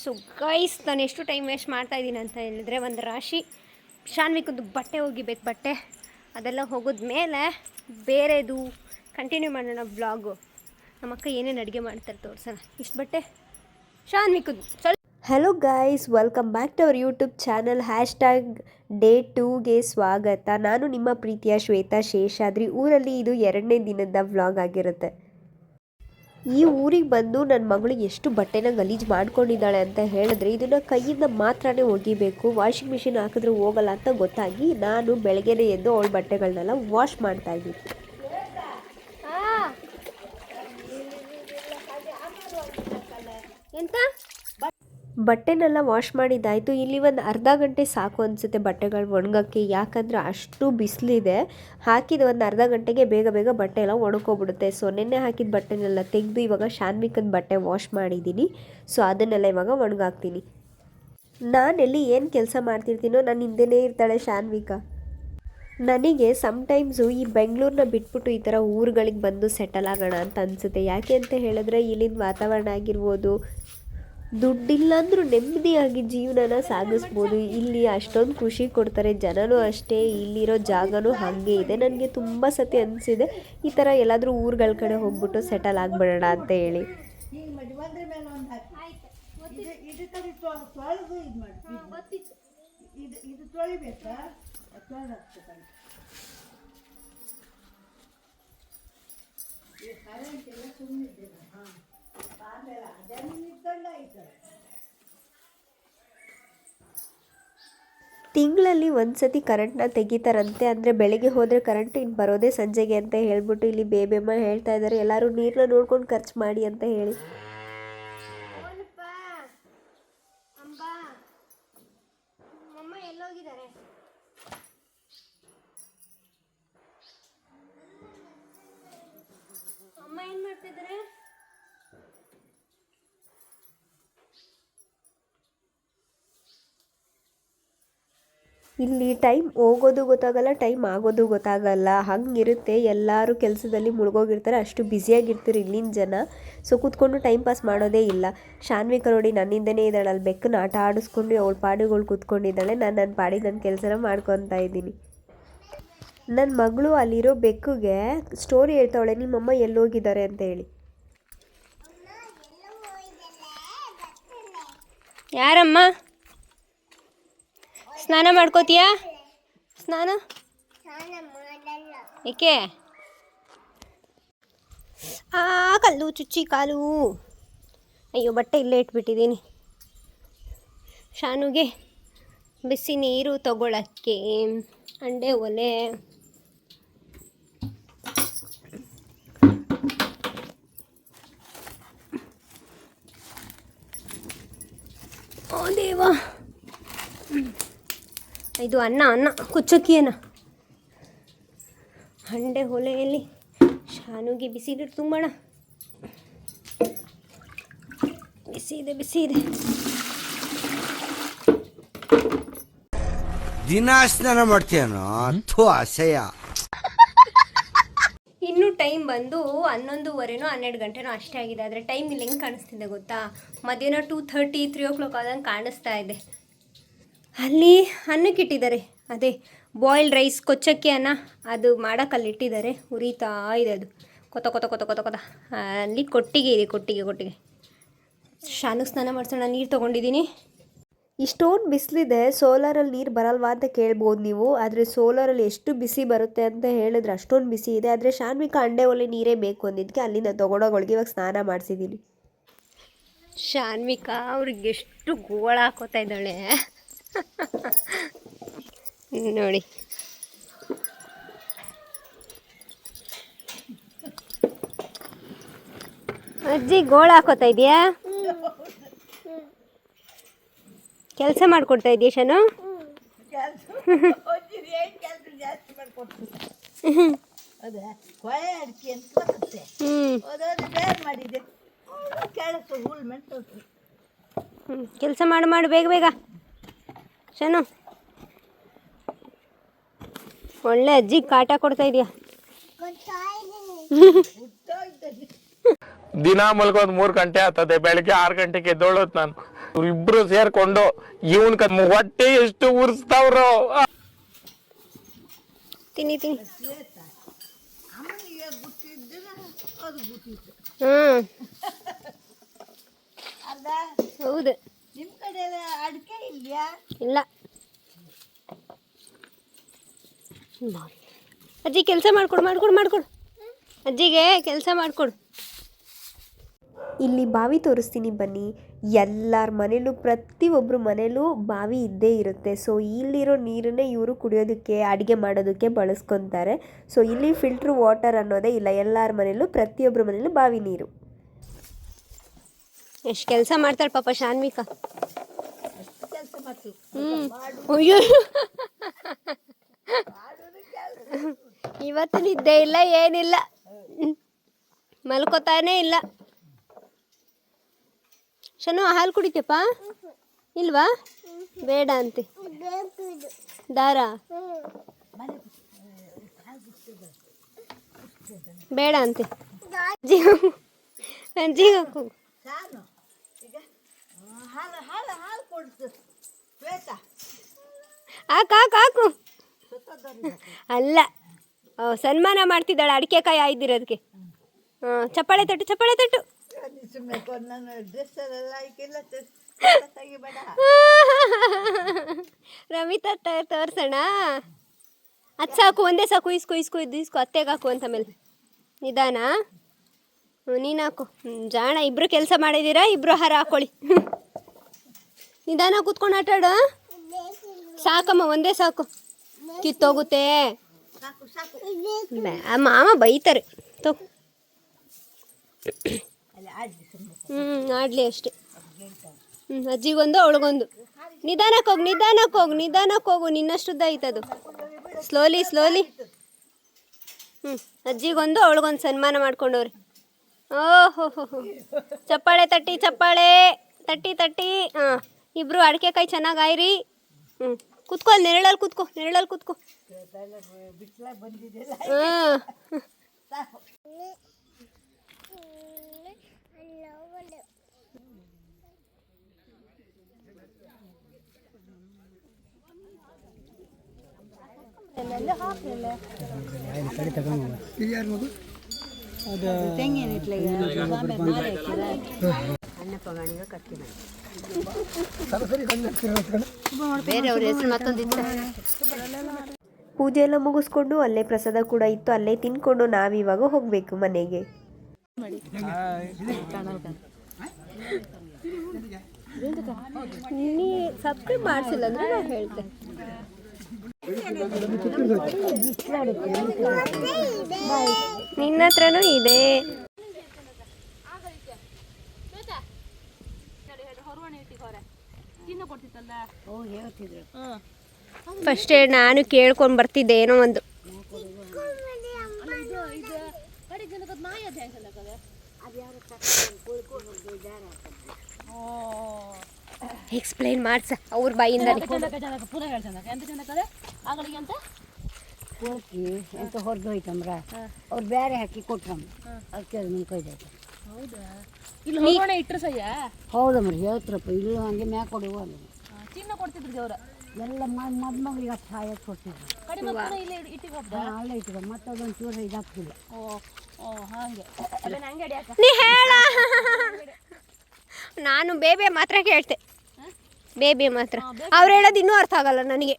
So guys, ನಾನು ಎಷ್ಟು time waste ಮಾಡ್ತಾಯಿದ್ದೀನಿ ಅಂತ ಹೇಳಿದ್ರೆ, ಒಂದು ರಾಶಿ ಶಾನ್ವಿಕದ್ದು ಬಟ್ಟೆ ಒಗಿಬೇಕು. ಬಟ್ಟೆ ಅದೆಲ್ಲ ಹೋಗಿದ್ಮೇಲೆ ಬೇರೆದು ಕಂಟಿನ್ಯೂ ಮಾಡೋಣ ವ್ಲಾಗು. ನಮ್ಮಕ್ಕ ಏನೇನು ಅಡುಗೆ ಮಾಡ್ತಾರೆ ತೋರಿಸೋಣ. ಇಷ್ಟು ಬಟ್ಟೆ ಶಾನ್ವಿಕದ್ದು hello guys, welcome back to our YouTube channel. Day 2ಗೆ ಸ್ವಾಗತ. ನಾನು ನಿಮ್ಮ ಪ್ರೀತಿಯ ಶ್ವೇತಾ ಶೇಷಾದ್ರಿ. ಊರಲ್ಲಿ ಇದು 2ನೇ ದಿನದ ವ್ಲಾಗ್ ಆಗಿರುತ್ತೆ. ಈ ಊರಿಗೆ ಬಂದು ನನ್ನ ಮಗಳು ಎಷ್ಟು ಬಟ್ಟೆನ ಗಲೀಜು ಮಾಡ್ಕೊಂಡಿದ್ದಾಳೆ ಅಂತ ಹೇಳಿದ್ರೆ, ಇದನ್ನು ಕೈಯಿಂದ ಮಾತ್ರನೇ ಒಗಿಬೇಕು, ವಾಷಿಂಗ್ ಮಿಷಿನ್ ಹಾಕಿದ್ರೆ ಹೋಗಲ್ಲ ಅಂತ ಗೊತ್ತಾಗಿ ನಾನು ಬೆಳಗ್ಗೆನೇ ಎದ್ದು ಅವಳ ಬಟ್ಟೆಗಳನ್ನೆಲ್ಲ ವಾಶ್ ಮಾಡ್ತಾ ಇದ್ದೀನಿ. ಎಂತ ಬಟ್ಟೆನೆಲ್ಲ ವಾಶ್ ಮಾಡಿದ್ದಾಯಿತು. ಇಲ್ಲಿ ಒಂದು ಅರ್ಧ ಗಂಟೆ ಸಾಕು ಅನಿಸುತ್ತೆ ಬಟ್ಟೆಗಳು ಒಣಗೋಕ್ಕೆ. ಯಾಕಂದರೆ ಅಷ್ಟು ಬಿಸಿಲಿದೆ. ಹಾಕಿದ ಒಂದು ಅರ್ಧ ಗಂಟೆಗೆ ಬೇಗ ಬೇಗ ಬಟ್ಟೆ ಎಲ್ಲ ಒಣಗೋಗ್ಬಿಡುತ್ತೆ. ಸೊ ನೆನ್ನೆ ಹಾಕಿದ ಬಟ್ಟೆನೆಲ್ಲ ತೆಗೆದು ಇವಾಗ ಶಾನ್ವಿಕನ ಬಟ್ಟೆ ವಾಶ್ ಮಾಡಿದ್ದೀನಿ. ಸೊ ಅದನ್ನೆಲ್ಲ ಇವಾಗ ಒಣಗಾಕ್ತೀನಿ. ನಾನೆಲ್ಲಿ ಏನು ಕೆಲಸ ಮಾಡ್ತಿರ್ತೀನೋ ನನ್ನ ಹಿಂದೆನೇ ಇರ್ತಾಳೆ ಶಾನ್ವಿಕಾ. ನನಗೆ ಸಮ್ಟೈಮ್ಸು ಈ ಬೆಂಗಳೂರನ್ನ ಬಿಟ್ಬಿಟ್ಟು ಈ ಥರ ಊರುಗಳಿಗೆ ಬಂದು ಸೆಟಲ್ ಆಗೋಣ ಅಂತ ಅನಿಸುತ್ತೆ. ಯಾಕೆ ಅಂತ ಹೇಳಿದ್ರೆ ಇಲ್ಲಿನ ವಾತಾವರಣ ಆಗಿರ್ಬೋದು, ದುಡ್ಡಿಲ್ಲ ಅಂದರೂ ನೆಮ್ಮದಿಯಾಗಿ ಜೀವನನ ಸಾಗಿಸ್ಬೋದು. ಇಲ್ಲಿ ಅಷ್ಟೊಂದು ಖುಷಿ ಕೊಡ್ತಾರೆ, ಜನನೂ ಅಷ್ಟೇ, ಇಲ್ಲಿರೋ ಜಾಗನೂ ಹಾಗೆ ಇದೆ. ನನಗೆ ತುಂಬ ಸತಿ ಅನಿಸಿದೆ ಈ ಥರ ಎಲ್ಲಾದರೂ ಊರುಗಳ ಕಡೆ ಹೋಗ್ಬಿಟ್ಟು ಸೆಟಲ್ ಆಗಿಬಿಡೋಣ ಅಂತ ಹೇಳಿ. ತಿಂಗಳಲ್ಲಿ ಒಂದು ಸತಿ ಕರೆಂಟ್ನ ತೆಗಿತಾರಂತೆ. ಅಂದರೆ ಬೆಳಗ್ಗೆ ಹೋದರೆ ಕರೆಂಟ್ ಇನ್ನು ಬರೋದೇ ಸಂಜೆಗೆ ಅಂತ ಹೇಳ್ಬಿಟ್ಟು ಇಲ್ಲಿ ಬೇಬೆಮ್ಮ ಹೇಳ್ತಾ ಇದ್ದಾರೆ, ಎಲ್ಲರೂ ನೀರನ್ನ ನೋಡ್ಕೊಂಡು ಖರ್ಚು ಮಾಡಿ ಅಂತ ಹೇಳಿ. ಅಮ್ಮ ಏನು ಮಾಡ್ತಿದ್ದಾರೆ? ಇಲ್ಲಿ ಟೈಮ್ ಹೋಗೋದು ಗೊತ್ತಾಗಲ್ಲ, ಟೈಮ್ ಆಗೋದು ಗೊತ್ತಾಗಲ್ಲ, ಹಂಗಿರುತ್ತೆ. ಎಲ್ಲರೂ ಕೆಲಸದಲ್ಲಿ ಮುಳುಗೋಗಿರ್ತಾರೆ, ಅಷ್ಟು ಬ್ಯುಸಿಯಾಗಿರ್ತಾರೆ ಇಲ್ಲಿನ ಜನ. ಸೊ ಕೂತ್ಕೊಂಡು ಟೈಮ್ ಪಾಸ್ ಮಾಡೋದೇ ಇಲ್ಲ. ಶಾನ್ವಿಕಾ ನೋಡಿ ನನ್ನಿಂದನೇ ಇದ್ದಾಳೆ, ಅಲ್ಲಿ ಬೆಕ್ಕನ್ನ ಆಟ ಆಡಿಸ್ಕೊಂಡು ಅವಳ ಪಾಡುಗಳು ಕೂತ್ಕೊಂಡಿದ್ದಾಳೆ. ನಾನು ನನ್ನ ಪಾಡಿಗೆ ನನ್ನ ಕೆಲಸನ ಮಾಡ್ಕೊತಾ ಇದ್ದೀನಿ. ನನ್ನ ಮಗಳು ಅಲ್ಲಿರೋ ಬೆಕ್ಕುಗೆ ಸ್ಟೋರಿ ಹೇಳ್ತಾವಳೆ, ನಿಮ್ಮಮ್ಮ ಎಲ್ಲೋಗಿದ್ದಾರೆ ಅಂತ ಹೇಳಿ. ಯಾರಮ್ಮ? ಸ್ನಾನ ಮಾಡ್ಕೋತೀಯಾ? ಸ್ನಾನ ಏಕೆ? ಕಲ್ಲು ಚುಚ್ಚಿ ಕಾಲು. ಅಯ್ಯೋ, ಬಟ್ಟೆ ಇಲ್ಲೇ ಇಟ್ಬಿಟ್ಟಿದ್ದೀನಿ. ಶಾನುಗೆ ಬಿಸಿ ನೀರು ತಗೊಳ್ಳೋಕ್ಕೆ ಅಂಡೆ ಒಲೆ. ಓ ದೇವಾ, ಇದು ಅನ್ನ ಕುಚ್ಚಕ್ಕಿಯನ್ನ ಹಂಡೆ ಒಲೆಯಲ್ಲಿ ಶಾನುಗೆ ಬಿಸಿ ನೀರು ತುಂಬೋಣ. ಬಿಸಿ ಇದೆ. ದಿನ ಸ್ನಾನ ಮಾಡ್ತೀಯನೋ? ಅಸಹ್ಯ. ಇನ್ನು ಟೈಮ್ ಬಂದು 11:15 12 ಗಂಟೆನೋ ಅಷ್ಟೇ ಆಗಿದೆ. ಆದರೆ ಟೈಮ್ ಇಲ್ಲಿ ಹೆಂಗೆ ಕಾಣಿಸ್ತಿದೆ ಗೊತ್ತಾ? ಮಧ್ಯಾಹ್ನ 2:30 3 o'clock ಆದಂಗೆ ಕಾಣಿಸ್ತಾ ಇದೆ. ಅಲ್ಲಿ ಅನ್ನಕ್ಕೆ ಇಟ್ಟಿದ್ದಾರೆ, ಅದೇ ಬಾಯ್ಲ್ಡ್ ರೈಸ್, ಕೊಚ್ಚಕ್ಕಿ ಅನ್ನ, ಅದು ಮಾಡೋಕ್ಕಲ್ಲಿ ಇಟ್ಟಿದ್ದಾರೆ. ಉರಿತಾ ಇದೆ ಅದು, ಕೊತ. ಅಲ್ಲಿ ಕೊಟ್ಟಿಗೆ ಇದೆ, ಕೊಟ್ಟಿಗೆ. ಶಾನು ಸ್ನಾನ ಮಾಡಿಸೋಣ. ನೀರು ತೊಗೊಂಡಿದ್ದೀನಿ. ಇಷ್ಟೊಂದು ಬಿಸಿಲಿದೆ, ಸೋಲಾರಲ್ಲಿ ನೀರು ಬರಲ್ವಾ ಅಂತ ಕೇಳ್ಬೋದು ನೀವು. ಆದರೆ ಸೋಲಾರಲ್ಲಿ ಎಷ್ಟು ಬಿಸಿ ಬರುತ್ತೆ ಅಂತ ಹೇಳಿದ್ರೆ ಅಷ್ಟೊಂದು ಬಿಸಿ ಇದೆ. ಆದರೆ ಶಾನ್ವಿಕಾ ಅಂಡೆ ಒಲೆ ನೀರೇ ಬೇಕು ಅಂದಿದ್ದಕ್ಕೆ ಅಲ್ಲಿಂದ ತೊಗೊಂಡೋಗೊಳಗೆ ಇವಾಗ ಸ್ನಾನ ಮಾಡಿಸಿದ್ದೀನಿ. ಶಾನ್ವಿಕಾ ಅವ್ರಿಗೆ ಎಷ್ಟು ಗೋಳ ಹಾಕೋತಾ ಇದ್ದಾಳೆ ನೋಡಿ. ಅಜ್ಜಿ ಗೋಳ ಹಾಕೋತಾ ಇದೆಯಾ? ಕೆಲಸ ಮಾಡ್ಕೊಡ್ತಾ ಇದೆಯಾ ಶಾನು? ಕೆಲಸ ಮಾಡು ಬೇಗ ಶಾನು. ಒಳ್ಳೆ ಅಜ್ಜಿ ಕಾಟ ಕೊಡ್ತಾ ಇದೆಯಾ? ದಿನ ಮಲ್ಕೋದ್ 3 ಗಂಟೆ ಆಗ್ತದೆ, ಬೆಳಿಗ್ಗೆ 6 ಗಂಟೆಗೆ ಎದ್ದೋಳೋದ್ ನಾನು. ಇಬ್ರು ಸೇರ್ಕೊಂಡು ಇವನ್ ಹೊಟ್ಟೆ ಎಷ್ಟು ಉರ್ಸ್ತಾವ್ರು. ತಿನ್ನಿ ತಿನ್ನಿ. ಹೌದು. ನಿಮ್ ಕಡೆ ಅಡಿಕೆ ಇಲ್ಯಾ? ಇಲ್ಲ. ಅಜ್ಜಿ ಕೆಲಸ ಮಾಡ್ಕೊಡು. ಅಜ್ಜಿಗೆ ಕೆಲಸ ಮಾಡ್ಕೊಡು. ಇಲ್ಲಿ ಬಾವಿ ತೋರಿಸ್ತೀನಿ ಬನ್ನಿ. ಎಲ್ಲರ ಮನೇಲೂ, ಪ್ರತಿಯೊಬ್ಬರು ಮನೇಲೂ ಬಾವಿ ಇದ್ದೇ ಇರುತ್ತೆ. ಸೊ ಇಲ್ಲಿರೋ ನೀರನ್ನೇ ಇವರು ಕುಡಿಯೋದಕ್ಕೆ, ಅಡುಗೆ ಮಾಡೋದಕ್ಕೆ ಬಳಸ್ಕೊತಾರೆ. ಸೊ ಇಲ್ಲಿ ಫಿಲ್ಟ್ರ್ ವಾಟರ್ ಅನ್ನೋದೇ ಇಲ್ಲ. ಎಲ್ಲರ ಮನೇಲೂ, ಪ್ರತಿಯೊಬ್ಬರ ಮನೇಲೂ ಬಾವಿ ನೀರು. ಎಷ್ಟು ಕೆಲಸ ಮಾಡ್ತಾಳೆ ಪಾಪ ಶಾನ್ವಿಕಾ. ಅಯ್ಯೋ, ಇವತ್ತು ನಿದ್ದೆ ಇಲ್ಲ, ಏನಿಲ್ಲ, ಮಲ್ಕೋತಾನೇ ಇಲ್ಲ. ಶನು ಹಾಲು ಕುಡಿತಪ್ಪ? ಇಲ್ವಾ? ಬೇಡ ಅಂತೆ. ದಾರ ಬೇಡ ಅಂತೆ. ಅಜ್ಜಿಗೆ ಹಾಕು. ಹಾಕು. ಅಲ್ಲ, ಸನ್ಮಾನ ಮಾಡ್ತಿದ್ದಾಳೆ ಅಡಿಕೆ ಕಾಯಿ ಆಯ್ದಿರೋದಕ್ಕೆ. ಚಪ್ಪಾಳೆ ತಟ್ಟು. ರಮಿತಾ ತೋರ್ಸೋಣ. ಅದು ಸಾಕು, ಒಂದೇ ಸಾಕು. ಇಸ್ಕೊ ಅತ್ತೆಗೆ ಹಾಕು ಅಂತ. ಮೇಲೆ ನಿಧಾನ. ನೀನು ಹಾಕು. ಜಾಣ. ಇಬ್ರು ಕೆಲಸ ಮಾಡಿದ್ದೀರಾ, ಇಬ್ರು ಹಾರ ಹಾಕೊಳ್ಳಿ. ನಿಧಾನ ಕೂತ್ಕೊಂಡು ಆಟಾಡು. ಸಾಕಮ್ಮ, ಒಂದೇ ಸಾಕು. ಕಿತ್ತೋಗುತ್ತೆ. ಮಾಮ ಬೈತಾರೆ. ಆಡ್ಲಿ ಅಷ್ಟೆ. ಅಜ್ಜಿಗೊಂದು ಅವಳಿಗೊಂದು. ನಿಧಾನಕ್ಕೆ ಹೋಗು. ನಿನ್ನಷ್ಟುದ್ದ ಐತದು. ಸ್ಲೋಲಿ. ಅಜ್ಜಿಗೊಂದು ಅವಳಿಗೊಂದು ಸನ್ಮಾನ ಮಾಡ್ಕೊಂಡವ್ರೆ. ಓಹೋ, ಚಪ್ಪಾಳೆ ತಟ್ಟಿ. ಇಬ್ರು ಅಡಿಕೆ ಕಾಯಿ ಚೆನ್ನಾಗಿ ಆಯ್ರಿ. ಕುತ್ಕೊ, ನೆರಳಲ್ಲಿ ಕುತ್ಕೋ. ಪೂಜೆ ಎಲ್ಲ ಮುಗಿಸ್ಕೊಂಡು ಅಲ್ಲೇ ಪ್ರಸಾದ ಕೂಡ ಇತ್ತು. ಅಲ್ಲೇ ತಿನ್ಕೊಂಡು ನಾವಿವಾಗ ಹೋಗ್ಬೇಕು ಮನೆಗೆ. ನೀ ಸಬ್ಸ್ಕ್ರೈಬ್ ಮಾಡಿಸಿಲ್ಲ ಅಂದ್ರೆ ನಾನು ಹೇಳ್ತೇನೆ. ನಿನ್ನ ಹತ್ರನೂ ಇದೆ. ಫಸ್ಟೇ ನಾನು ಕೇಳ್ಕೊಂಡು ಬರ್ತಿದ್ದೆ ಏನೋ ಒಂದು. ಎಕ್ಸ್ಪ್ಲೈನ್ ಮಾಡ್ಸ ಅವ್ರ ಬಾಯಿಂದ. ಎಂತ ಹೊರದು ಹೋಯ್ತಂಬ್ರ ಅವ್ರು ಬೇರೆ ಹಾಕಿ ಕೊಟ್ರಮ್ಮ. ಅದಕ್ಕೆ ಅದು ಮುಂಕೈದೈತೆ. ಹೌದಮ್ರಿ, ಹೇಳ್ತ್ರಪ್ಪ. ಇಲ್ಲ ಹಂಗೆ ಮ್ಯಾಕ್ ಕೊಡುವ ಚಿನ್ನ ಕೊಡ್ತಿದ್ರು ದೇವ್ರ ಎಲ್ಲ. ಮದ್ಮಗಳಿಗೆ ಅಷ್ಟು ಸಹಾಯ ಕೊಡ್ತಿದ್ರು. ಅಲ್ಲೇ ಇಟ್ಟಿದ್ರು. ಮತ್ತೆ ಅದೊಂದು ಚೂರು ಇದಾಗ್ತಿಲ್ಲ. ನೀ ಹೇಳ. ನಾನು ಬೇಬೆ ಮಾತ್ರ ಕೇಳ್ತೆ. ಬೇಬೆ ಮಾತ್ರ. ಅವ್ರು ಹೇಳೋದು ಇನ್ನೂ ಅರ್ಥ ಆಗಲ್ಲ ನನಗೆ.